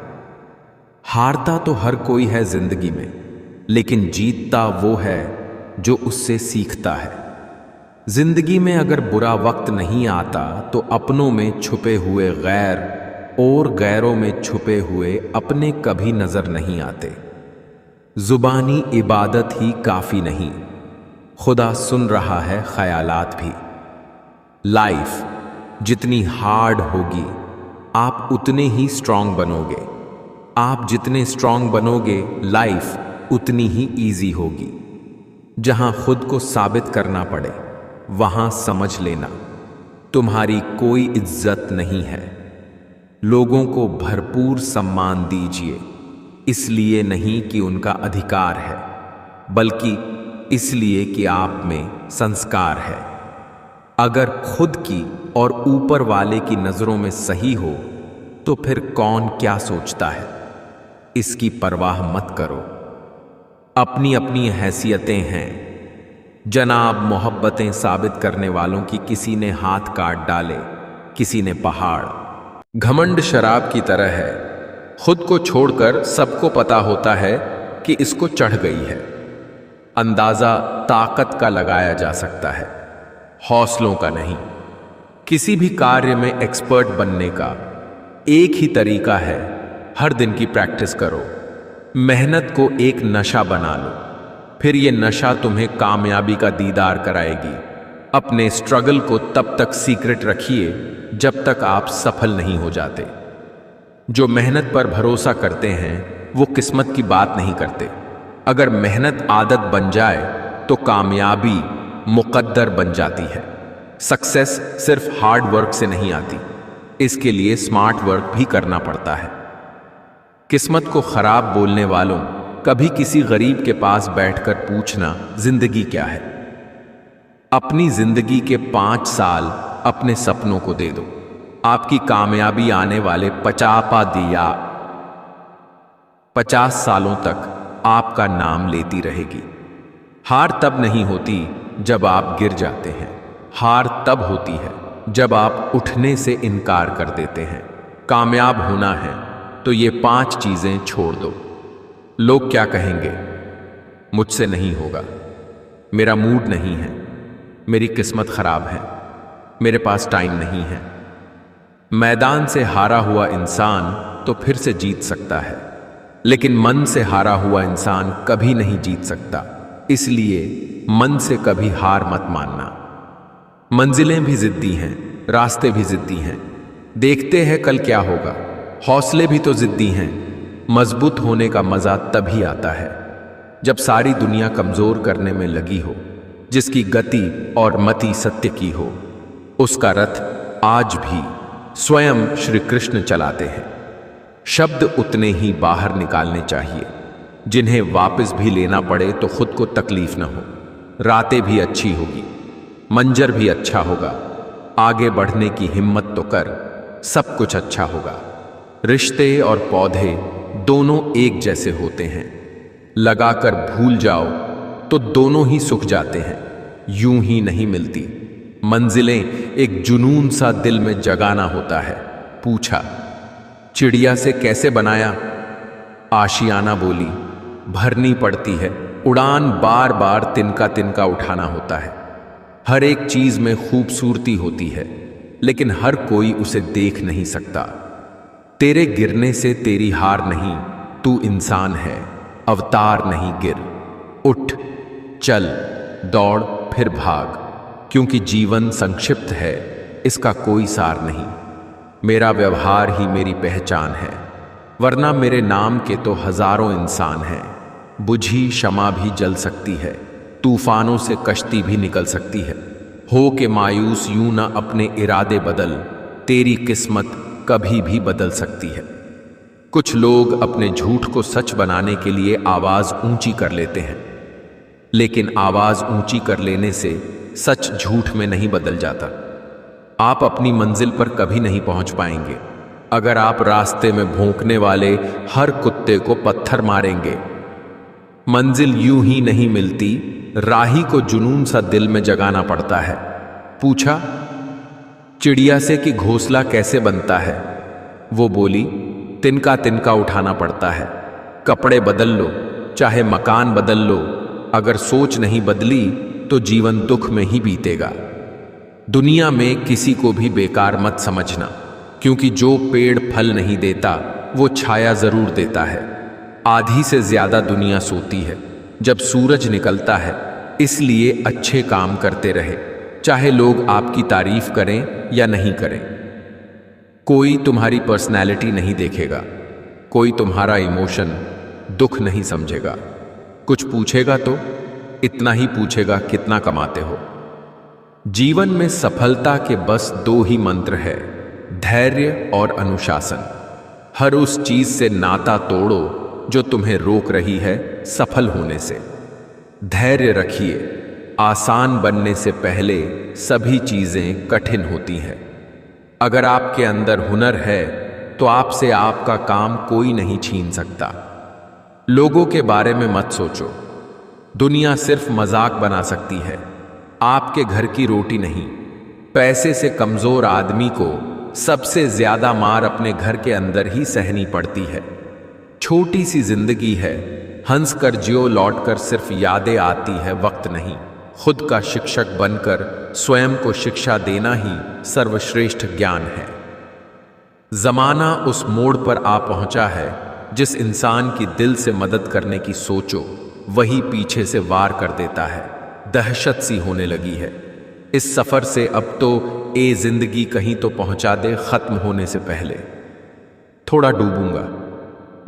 हारता तो हर कोई है जिंदगी में, लेकिन जीतता वो है जो उससे सीखता है। जिंदगी में अगर बुरा वक्त नहीं आता तो अपनों में छुपे हुए गैर और गैरों में छुपे हुए अपने कभी नजर नहीं आते। जुबानी इबादत ही काफी नहीं, खुदा सुन रहा है ख्यालात भी। लाइफ जितनी हार्ड होगी आप उतने ही स्ट्रांग बनोगे। आप जितने स्ट्रांग बनोगे लाइफ उतनी ही इजी होगी। जहां खुद को साबित करना पड़े वहां समझ लेना तुम्हारी कोई इज्जत नहीं है। लोगों को भरपूर सम्मान दीजिए, इसलिए नहीं कि उनका अधिकार है, बल्कि इसलिए कि आप में संस्कार है। अगर खुद की और ऊपर वाले की नजरों में सही हो तो फिर कौन क्या सोचता है, इसकी परवाह मत करो। अपनी अपनी हैसियतें हैं जनाब। मोहब्बतें साबित करने वालों की किसी ने हाथ काट डाले, किसी ने पहाड़। घमंड शराब की तरह है, खुद को छोड़कर सबको पता होता है कि इसको चढ़ गई है। अंदाजा ताकत का लगाया जा सकता है, हौसलों का नहीं। किसी भी कार्य में एक्सपर्ट बनने का एक ही तरीका है, हर दिन की प्रैक्टिस करो। मेहनत को एक नशा बना लो, फिर ये नशा तुम्हें कामयाबी का दीदार कराएगी। अपने स्ट्रगल को तब तक सीक्रेट रखिए जब तक आप सफल नहीं हो जाते। जो मेहनत पर भरोसा करते हैं वो किस्मत की बात नहीं करते। अगर मेहनत आदत बन जाए तो कामयाबी मुकद्दर बन जाती है। सक्सेस सिर्फ हार्ड वर्क से नहीं आती, इसके लिए स्मार्ट वर्क भी करना पड़ता है। किस्मत को खराब बोलने वालों, कभी किसी गरीब के पास बैठकर पूछना जिंदगी क्या है। अपनी जिंदगी के 5 साल अपने सपनों को दे दो, आपकी कामयाबी आने वाले 50 सालों तक आपका नाम लेती रहेगी। हार तब नहीं होती जब आप गिर जाते हैं, हार तब होती है जब आप उठने से इनकार कर देते हैं। कामयाब होना है तो ये 5 चीजें छोड़ दो। लोग क्या कहेंगे, मुझसे नहीं होगा, मेरा मूड नहीं है, मेरी किस्मत खराब है, मेरे पास टाइम नहीं है। मैदान से हारा हुआ इंसान तो फिर से जीत सकता है, लेकिन मन से हारा हुआ इंसान कभी नहीं जीत सकता। इसलिए मन से कभी हार मत मानना। मंजिलें भी जिद्दी हैं, रास्ते भी जिद्दी हैं, देखते हैं कल क्या होगा। हौसले भी तो जिद्दी हैं। मजबूत होने का मजा तभी आता है जब सारी दुनिया कमजोर करने में लगी हो। जिसकी गति और मति सत्य की हो, उसका रथ आज भी स्वयं श्री कृष्ण चलाते हैं। शब्द उतने ही बाहर निकालने चाहिए जिन्हें वापस भी लेना पड़े तो खुद को तकलीफ न हो। रातें भी अच्छी होगी, मंजर भी अच्छा होगा। आगे बढ़ने की हिम्मत तो कर, सब कुछ अच्छा होगा। रिश्ते और पौधे दोनों एक जैसे होते हैं, लगाकर भूल जाओ तो दोनों ही सूख जाते हैं, यूं ही नहीं मिलती। मंजिलें एक जुनून सा दिल में जगाना होता है। पूछा, चिड़िया से कैसे बनाया? आशियाना बोली, भरनी पड़ती है, उड़ान बार बार तिनका तिनका उठाना होता है। हर एक चीज में खूबसूरती होती है, लेकिन हर कोई उसे देख नहीं सकता। तेरे गिरने से तेरी हार नहीं, तू इंसान है, अवतार नहीं गिर। उठ, चल, दौड़, फिर भाग, क्योंकि जीवन संक्षिप्त है, इसका कोई सार नहीं। मेरा व्यवहार ही मेरी पहचान है, वरना मेरे नाम के तो हजारों इंसान हैं। बुझी शमा भी जल सकती है, तूफानों से कश्ती भी निकल सकती है। हो के मायूस यूं ना अपने इरादे बदल, तेरी किस्मत कभी भी बदल सकती है। कुछ लोग अपने झूठ को सच बनाने के लिए आवाज ऊंची कर लेते हैं, लेकिन आवाज ऊंची कर लेने से सच झूठ में नहीं बदल जाता। आप अपनी मंजिल पर कभी नहीं पहुंच पाएंगे अगर आप रास्ते में भौंकने वाले हर कुत्ते को पत्थर मारेंगे। मंजिल यूं ही नहीं मिलती, राही को जुनून सा दिल में जगाना पड़ता है। पूछा, चिड़िया से कि घोंसला कैसे बनता है? वो बोली, तिनका तिनका उठाना पड़ता है। कपड़े बदल लो, चाहे मकान बदल लो, अगर सोच नहीं बदली तो जीवन दुख में ही बीतेगा। दुनिया में किसी को भी बेकार मत समझना, क्योंकि जो पेड़ फल नहीं देता वो छाया जरूर देता है। आधी से ज्यादा दुनिया सोती है जब सूरज निकलता है, इसलिए अच्छे काम करते रहे, चाहे लोग आपकी तारीफ करें या नहीं करें। कोई तुम्हारी पर्सनैलिटी नहीं देखेगा, कोई तुम्हारा इमोशन दुख नहीं समझेगा। कुछ पूछेगा तो इतना ही पूछेगा, कितना कमाते हो। जीवन में सफलता के बस दो ही मंत्र है, धैर्य और अनुशासन। हर उस चीज से नाता तोड़ो जो तुम्हें रोक रही है सफल होने से। धैर्य रखिए, आसान बनने से पहले सभी चीजें कठिन होती हैं। अगर आपके अंदर हुनर है तो आपसे आपका काम कोई नहीं छीन सकता। लोगों के बारे में मत सोचो, दुनिया सिर्फ मजाक बना सकती है, आपके घर की रोटी नहीं। पैसे से कमजोर आदमी को सबसे ज्यादा मार अपने घर के अंदर ही सहनी पड़ती है। छोटी सी जिंदगी है, हंस कर जियो, लौट कर सिर्फ यादें आती है, वक्त नहीं। खुद का शिक्षक बनकर स्वयं को शिक्षा देना ही सर्वश्रेष्ठ ज्ञान है। जमाना उस मोड़ पर आ पहुंचा है, जिस इंसान की दिल से मदद करने की सोचो वही पीछे से वार कर देता है। दहशत सी होने लगी है इस सफर से, अब तो ए जिंदगी कहीं तो पहुंचा दे खत्म होने से पहले। थोड़ा डूबूंगा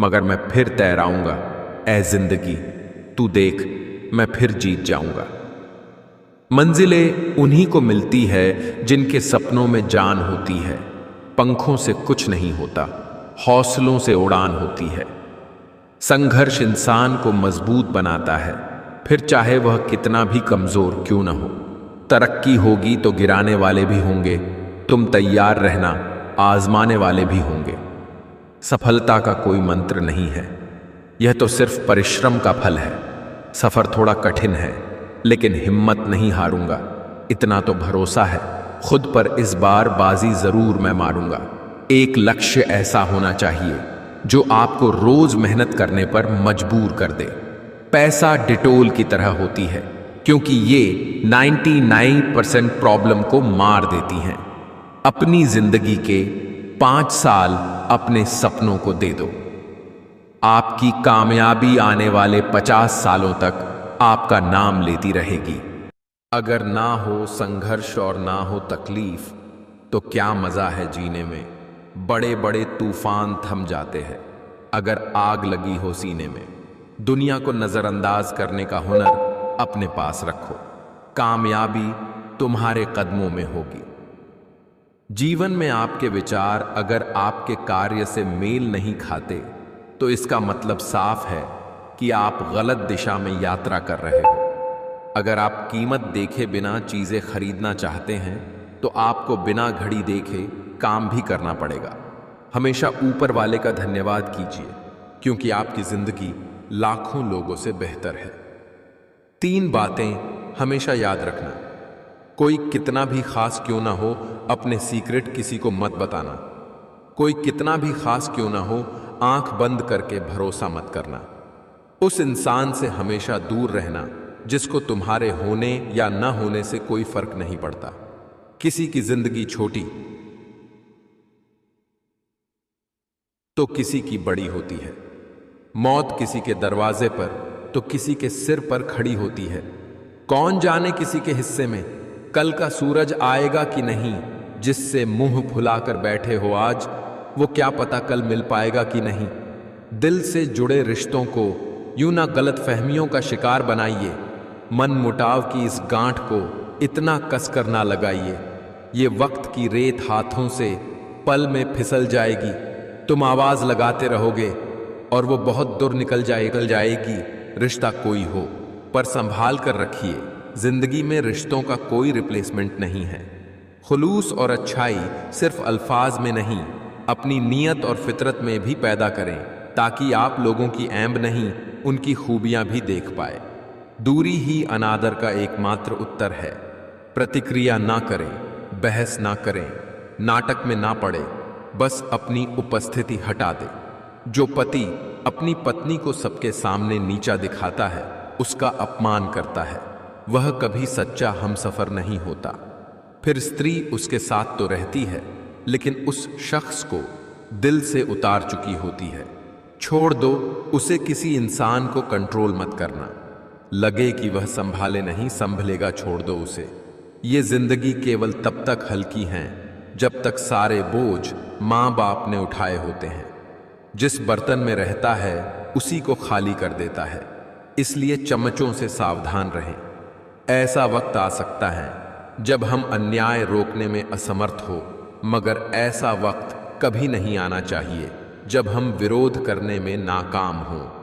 मगर मैं फिर तैराऊंगा, ए जिंदगी तू देख मैं फिर जीत जाऊंगा। मंजिलें उन्हीं को मिलती है जिनके सपनों में जान होती है। पंखों से कुछ नहीं होता, हौसलों से उड़ान होती है। संघर्ष इंसान को मजबूत बनाता है, फिर चाहे वह कितना भी कमजोर क्यों न हो। तरक्की होगी तो गिराने वाले भी होंगे, तुम तैयार रहना, आजमाने वाले भी होंगे। सफलता का कोई मंत्र नहीं है, यह तो सिर्फ परिश्रम का फल है। सफर थोड़ा कठिन है लेकिन हिम्मत नहीं हारूंगा, इतना तो भरोसा है खुद पर, इस बार बाजी जरूर मैं मारूंगा। एक लक्ष्य ऐसा होना चाहिए जो आपको रोज मेहनत करने पर मजबूर कर दे। पैसा डिटोल की तरह होती है, क्योंकि ये 99% प्रॉब्लम को मार देती हैं। अपनी जिंदगी के 5 साल अपने सपनों को दे दो, आपकी कामयाबी आने वाले 50 सालों तक आपका नाम लेती रहेगी। अगर ना हो संघर्ष और ना हो तकलीफ तो क्या मजा है जीने में। बड़े बड़े तूफान थम जाते हैं अगर आग लगी हो सीने में। दुनिया को नजरअंदाज करने का हुनर अपने पास रखो, कामयाबी तुम्हारे कदमों में होगी। जीवन में आपके विचार अगर आपके कार्य से मेल नहीं खाते तो इसका मतलब साफ है कि आप गलत दिशा में यात्रा कर रहे हो। अगर आप कीमत देखे बिना चीजें खरीदना चाहते हैं तो आपको बिना घड़ी देखे काम भी करना पड़ेगा। हमेशा ऊपर वाले का धन्यवाद कीजिए, क्योंकि आपकी जिंदगी लाखों लोगों से बेहतर है। 3 बातें हमेशा याद रखना, कोई कितना भी खास क्यों ना हो अपने सीक्रेट किसी को मत बताना। कोई कितना भी खास क्यों ना हो आंख बंद करके भरोसा मत करना। उस इंसान से हमेशा दूर रहना जिसको तुम्हारे होने या न होने से कोई फर्क नहीं पड़ता। किसी की जिंदगी छोटी तो किसी की बड़ी होती है। मौत किसी के दरवाजे पर तो किसी के सिर पर खड़ी होती है। कौन जाने किसी के हिस्से में कल का सूरज आएगा कि नहीं। जिससे मुंह फुलाकर बैठे हो आज, वो क्या पता कल मिल पाएगा कि नहीं। दिल से जुड़े रिश्तों को यूं ना गलत फहमियों का शिकार बनाइए। मन मुटाव की इस गांठ को इतना कसकर ना लगाइए। ये वक्त की रेत हाथों से पल में फिसल जाएगी। तुम आवाज लगाते रहोगे और वो बहुत दूर निकल जाएगी। रिश्ता कोई हो पर संभाल कर रखिए। जिंदगी में रिश्तों का कोई रिप्लेसमेंट नहीं है। खुलूस और अच्छाई सिर्फ अल्फाज में नहीं, अपनी नीयत और फितरत में भी पैदा करें, ताकि आप लोगों की ऐब नहीं उनकी खूबियां भी देख पाए। दूरी ही अनादर का एकमात्र उत्तर है। प्रतिक्रिया ना करें, बहस ना करें, नाटक में ना पड़े। बस अपनी उपस्थिति हटा दे। जो पति अपनी पत्नी को सबके सामने नीचा दिखाता है, उसका अपमान करता है, वह कभी सच्चा हमसफर नहीं होता। फिर स्त्री उसके साथ तो रहती है, लेकिन उस शख्स को दिल से उतार चुकी होती है। छोड़ दो उसे, किसी इंसान को कंट्रोल मत करना। लगे कि वह संभाले नहीं संभलेगा, छोड़ दो उसे। ये जिंदगी केवल तब तक हल्की हैं जब तक सारे बोझ माँ बाप ने उठाए होते हैं। जिस बर्तन में रहता है उसी को खाली कर देता है, इसलिए चमचों से सावधान रहें। ऐसा वक्त आ सकता है जब हम अन्याय रोकने में असमर्थ हो, मगर ऐसा वक्त कभी नहीं आना चाहिए जब हम विरोध करने में नाकाम हों।